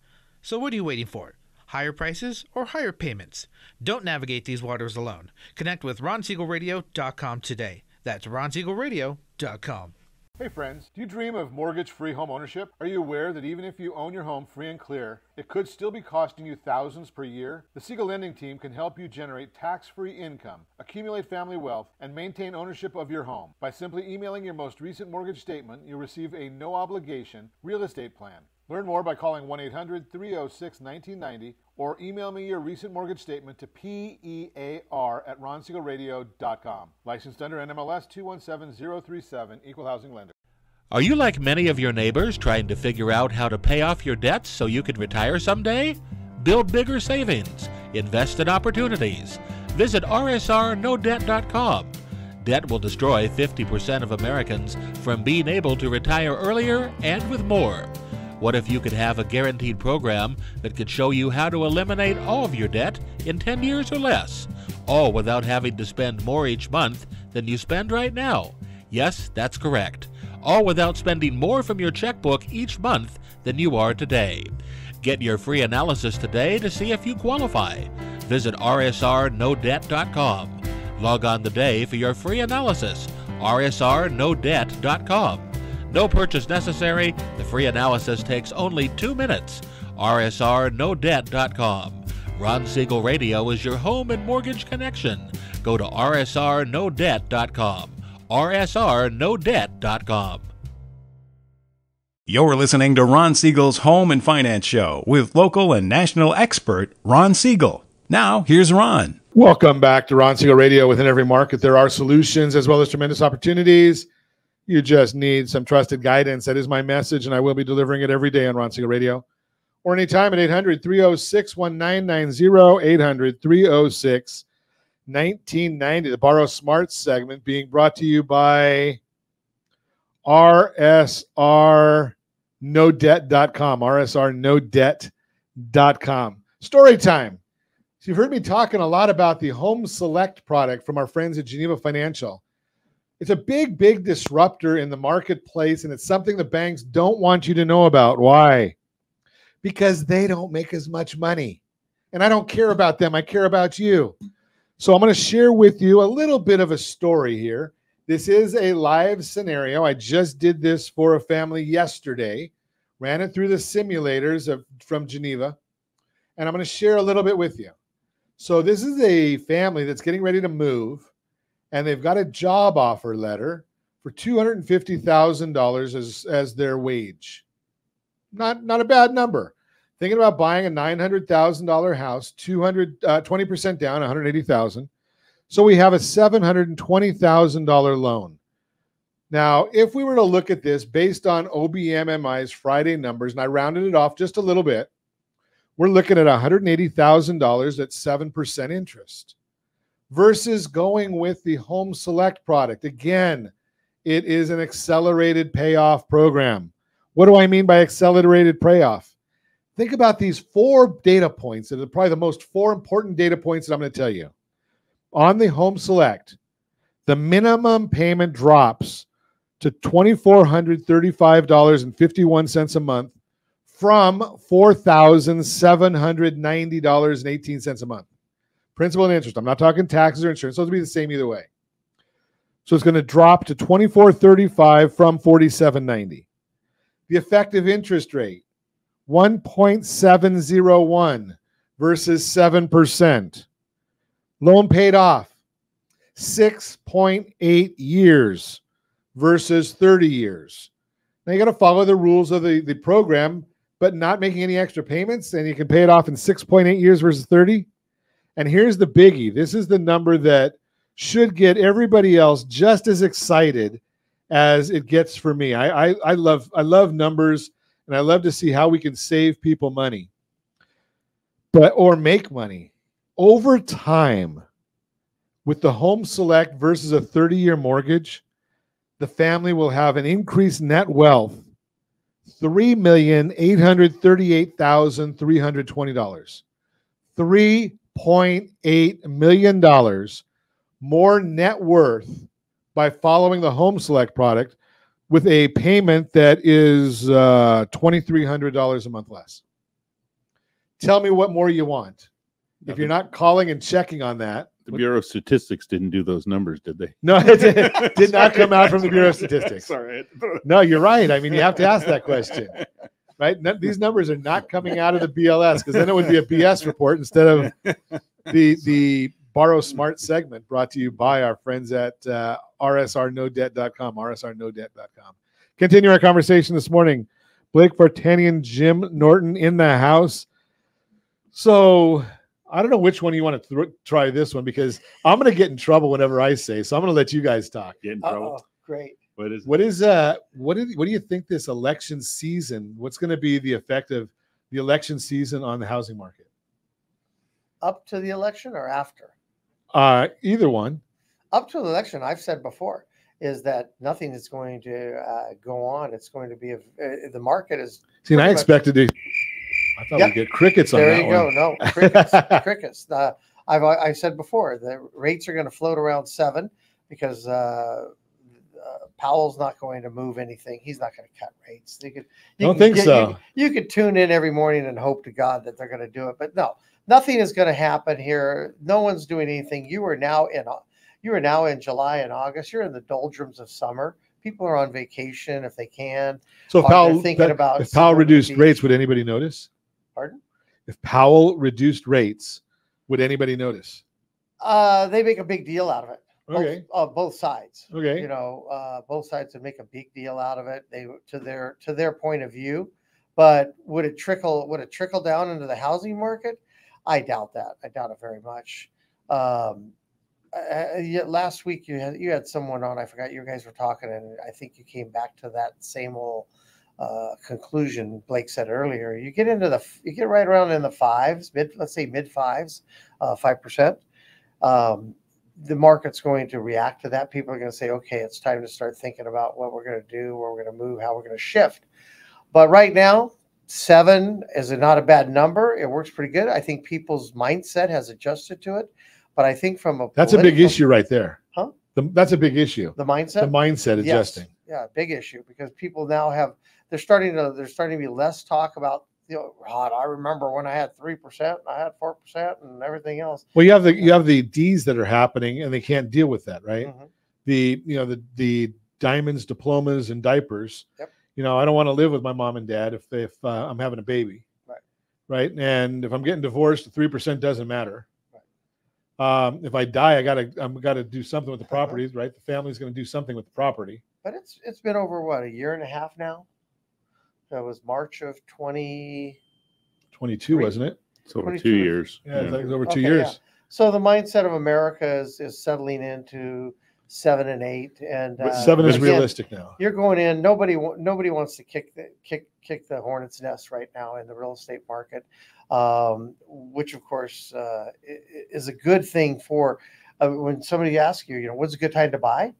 So what are you waiting for? Higher prices or higher payments? Don't navigate these waters alone. Connect with ronsiegelradio.com today. That's ronsiegelradio.com. Hey friends, do you dream of mortgage-free home ownership? Are you aware that even if you own your home free and clear, it could still be costing you thousands per year? The Siegel Lending Team can help you generate tax-free income, accumulate family wealth, and maintain ownership of your home. By simply emailing your most recent mortgage statement, you'll receive a no-obligation real estate plan. Learn more by calling 1-800-306-1990 or email me your recent mortgage statement to PEAR@ronsiegelradio.com. Licensed under NMLS 217037, Equal Housing Lender. Are you like many of your neighbors trying to figure out how to pay off your debts so you can retire someday? Build bigger savings. Invest in opportunities. Visit rsrnodebt.com. Debt will destroy 50% of Americans from being able to retire earlier and with more. What if you could have a guaranteed program that could show you how to eliminate all of your debt in 10 years or less, all without having to spend more each month than you spend right now? Yes, that's correct. All without spending more from your checkbook each month than you are today. Get your free analysis today to see if you qualify. Visit rsrnodebt.com. Log on today for your free analysis, rsrnodebt.com. No purchase necessary. The free analysis takes only 2 minutes. rsrnodebt.com. Ron Siegel Radio is your home and mortgage connection. Go to rsrnodebt.com. rsrnodebt.com. You're listening to Ron Siegel's Home and Finance Show with local and national expert Ron Siegel. Now, here's Ron. Welcome back to Ron Siegel Radio. Within every market, there are solutions as well as tremendous opportunities. You just need some trusted guidance. That is my message, and I will be delivering it every day on Ron Siegel Radio. Or anytime at 800-306-1990, 800-306-1990. The Borrow Smart segment being brought to you by rsrnodebt.com, rsrnodebt.com. Story time. So you've heard me talking a lot about the Home Select product from our friends at Geneva Financial. It's a big, big disruptor in the marketplace, and it's something the banks don't want you to know about. Why? Because they don't make as much money. And I don't care about them. I care about you. So I'm going to share with you a little bit of a story here. This is a live scenario. I just did this for a family yesterday, ran it through the simulators from Geneva, and I'm going to share a little bit with you. So this is a family that's getting ready to move, and they've got a job offer letter for $250,000 as their wage. Not a bad number. Thinking about buying a $900,000 house, 20% down, $180,000. So we have a $720,000 loan. Now, if we were to look at this based on OBMMI's Friday numbers, and I rounded it off just a little bit, we're looking at $180,000 at 7% interest versus going with the Home Select product. Again, it is an accelerated payoff program. What do I mean by accelerated payoff? Think about these 4 data points that are probably the most 4 important data points that I'm going to tell you. On the Home Select, the minimum payment drops to $2,435.51 a month from $4,790.18 a month. Principal and interest. I'm not talking taxes or insurance. Those will be the same either way. So it's going to drop to $2,435 from $4,790. The effective interest rate, 1.701 versus 7%. Loan paid off, 6.8 years versus 30 years. Now you got to follow the rules of the program, but not making any extra payments, and you can pay it off in 6.8 years versus 30. And here's the biggie. This is the number that should get everybody else just as excited as it gets for me. I love numbers, and I love to see how we can save people money, or make money. Over time, with the Home Select versus a 30-year mortgage, the family will have an increased net wealth, $3,838,320. $3.8 million more net worth by following the Home Select product with a payment that is $2,300 a month less. Tell me what more you want. If you're not calling and checking on that. The Bureau of Statistics didn't do those numbers, did they? No, it did not come out from the Bureau of Statistics. Sorry. No, you're right. I mean, you have to ask that question, right? These numbers are not coming out of the BLS, because then it would be a BS report instead of the Borrow Smart segment brought to you by our friends at rsrnodebt.com, rsrnodebt.com. Continue our conversation this morning. Blake Vartanian, Jim Norton in the house. So I don't know which one you want to try this one, because I'm going to get in trouble whenever I say, so I'm going to let you guys talk. Get in trouble. Oh, great. What do you think this election season, what's going to be the effect of the election season on the housing market? Up to the election or after? Either one. Up to the election, I've said before, is that nothing is going to go on. It's going to be the market is. See, and I expected to. I thought we'd get crickets on that one. There you go. No, crickets. Crickets. I've said before, the rates are going to float around 7 because Powell's not going to move anything. He's not going to cut rates. You could tune in every morning and hope to God that they're going to do it, but no, nothing is going to happen here. No one's doing anything. You are now in July and August. You're in the doldrums of summer. People are on vacation if they can. So if Powell reduced rates, would anybody notice? Pardon? If Powell reduced rates, would anybody notice? They make a big deal out of it. Okay. Both sides. Okay. Both sides would make a big deal out of it. They to their point of view. But would it trickle down into the housing market? I doubt that. I doubt it very much. Last week you had someone on. I forgot you guys were talking, and I think you came back to that same old conclusion Blake said earlier. You get right around in the 5s, mid 5s, 5%. the market's going to react to that. People are going to say, okay, it's time to start thinking about what we're going to do, where we're going to move, how we're going to shift. But right now, 7 is not a bad number. It works pretty good. I think people's mindset has adjusted to it. But I think from a That's a big issue right there. Huh? That's a big issue. The mindset? The mindset adjusting. Yes. Yeah, big issue, because people now there's starting to be less talk about, God, I remember when I had 3%, I had 4% and everything else. Well, you have the D's that are happening and they can't deal with that, right? Mm-hmm. The diamonds, diplomas, and diapers. Yep. I don't want to live with my mom and dad if I'm having a baby. Right. And if I'm getting divorced, 3% doesn't matter. If I die, I'm gotta do something with the properties, right? The family's going to do something with the property. But it's been over what, a year and a half now? That was March of 2022, wasn't it? It's over 2 years. Yeah, it's like over 2 years. Yeah. So the mindset of America is settling into 7 and 8, and But 7 is again, realistic now. You're going in. Nobody wants to kick the hornet's nest right now in the real estate market, which of course is a good thing for when somebody asks you, what's a good time to buy?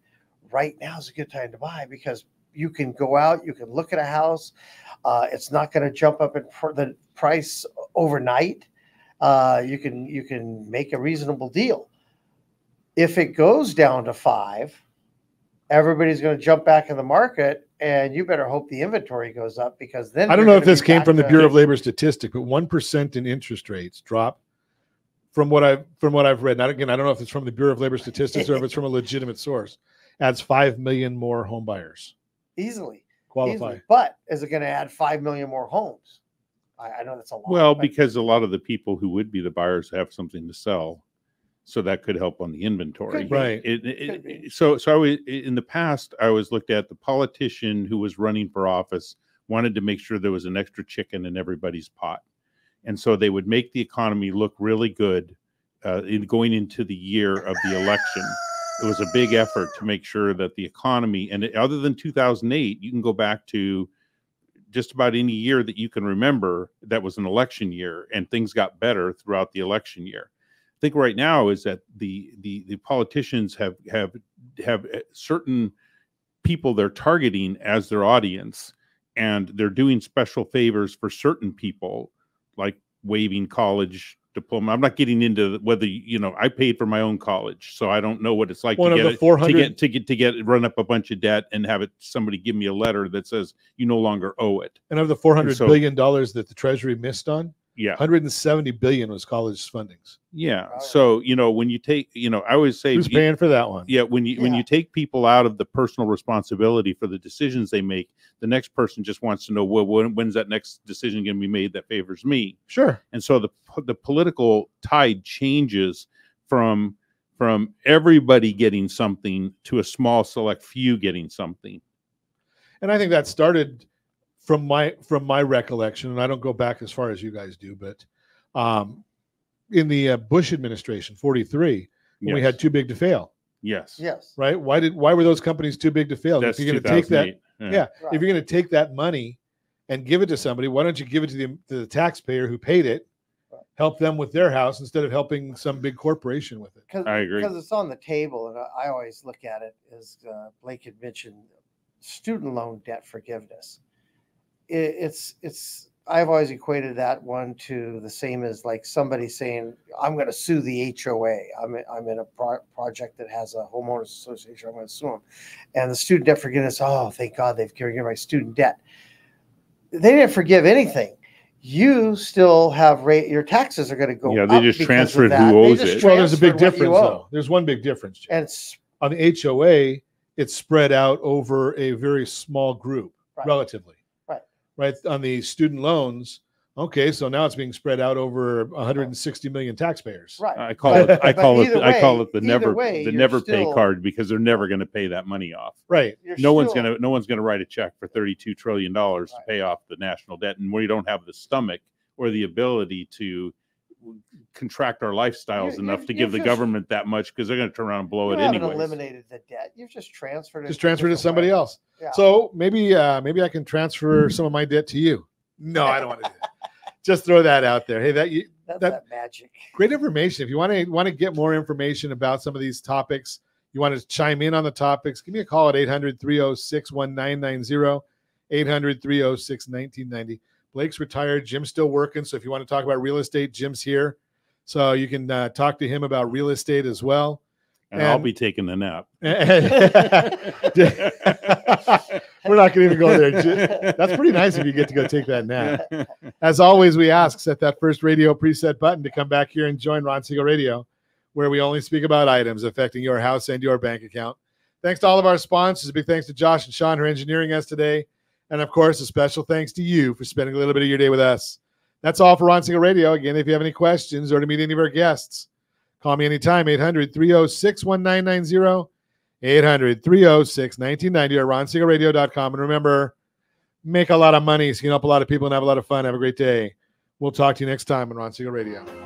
Right now is a good time to buy, because you can go out, you can look at a house. It's not going to jump up in the price overnight. You can make a reasonable deal. If it goes down to 5, everybody's going to jump back in the market, and you better hope the inventory goes up, because then I don't know if this came from the Bureau of Labor statistic, but 1% in interest rates drop from what I've read. Now, again, I don't know if it's from the Bureau of Labor statistics or if it's from a legitimate source. Adds 5 million more home buyers. Easily qualify. But is it going to add 5 million more homes? I know that's a lot. Well, because a lot of the people who would be the buyers have something to sell, so that could help on the inventory. Right. So I was, in the past, I always looked at the politician who was running for office wanted to make sure there was an extra chicken in everybody's pot, and so they would make the economy look really good going into the year of the election. It was a big effort to make sure that the economy, and other than 2008, you can go back to just about any year that you can remember that was an election year, and things got better throughout the election year. I think right now is that the politicians have certain people they're targeting as their audience, and they're doing special favors for certain people, like waiving college diploma. I'm not getting into whether I paid for my own college, so I don't know what it's like to get run up a bunch of debt and have somebody give me a letter that says you no longer owe it. And of the $400 billion that the Treasury missed on, yeah, 170 billion was college fundings. Yeah. So, when you take, I always say, who's paying for that one? Yeah. When you take people out of the personal responsibility for the decisions they make, the next person just wants to know, well, when's that next decision going to be made that favors me? Sure. And so the political tide changes from everybody getting something to a small select few getting something. And I think that started from my recollection, and I don't go back as far as you guys do, but in the Bush administration, 43, when we had too big to fail. Yes. Yes. Right. Why were those companies too big to fail? That's if you're going to take that, right. If you're going to take that money and give it to somebody, why don't you give it to the taxpayer who paid it, help them with their house instead of helping some big corporation with it? I agree. Because it's on the table, and I always look at it as Blake had mentioned, student loan debt forgiveness. I've always equated that one to the same as like somebody saying, I'm going to sue the HOA. I'm in a project that has a homeowners association. I'm going to sue them. And the student debt forgiveness, oh, thank God they've forgiven my student debt. They didn't forgive anything. You still have your taxes are going to go up. Yeah, they just transferred who owes it. Well, there's a big difference, though. There's one big difference, Jim. And on the HOA, it's spread out over a very small group, relatively. Right. On the student loans, okay, so now it's being spread out over 160 million taxpayers. Right. I call it the never pay card, because they're never going to pay that money off. Right. No one's going to write a check for $32 trillion to pay off the national debt, and we don't have the stomach or the ability to contract our lifestyles enough to give the government that much, because they're going to turn around and blow it anyway. You haven't eliminated the debt. You've just transferred it. Just transferred it to somebody else. Yeah. So maybe I can transfer some of my debt to you. No, I don't want to do that. Just throw that out there. Hey, That's that magic. Great information. If you want to get more information about some of these topics, you want to chime in on the topics, give me a call at 800-306-1990, 800-306-1990. Blake's retired. Jim's still working. So if you want to talk about real estate, Jim's here. So you can talk to him about real estate as well. And I'll be taking a nap. We're not going to even go there. That's pretty nice if you get to go take that nap. As always, we ask, set that first radio preset button to come back here and join Ron Siegel Radio, where we only speak about items affecting your house and your bank account. Thanks to all of our sponsors. A big thanks to Josh and Sean for engineering us today. And, of course, a special thanks to you for spending a little bit of your day with us. That's all for Ron Siegel Radio. Again, if you have any questions or to meet any of our guests, call me anytime, 800-306-1990, 800-306-1990 or ronsiegelradio.com. And remember, make a lot of money so you can help a lot of people and have a lot of fun. Have a great day. We'll talk to you next time on Ron Siegel Radio.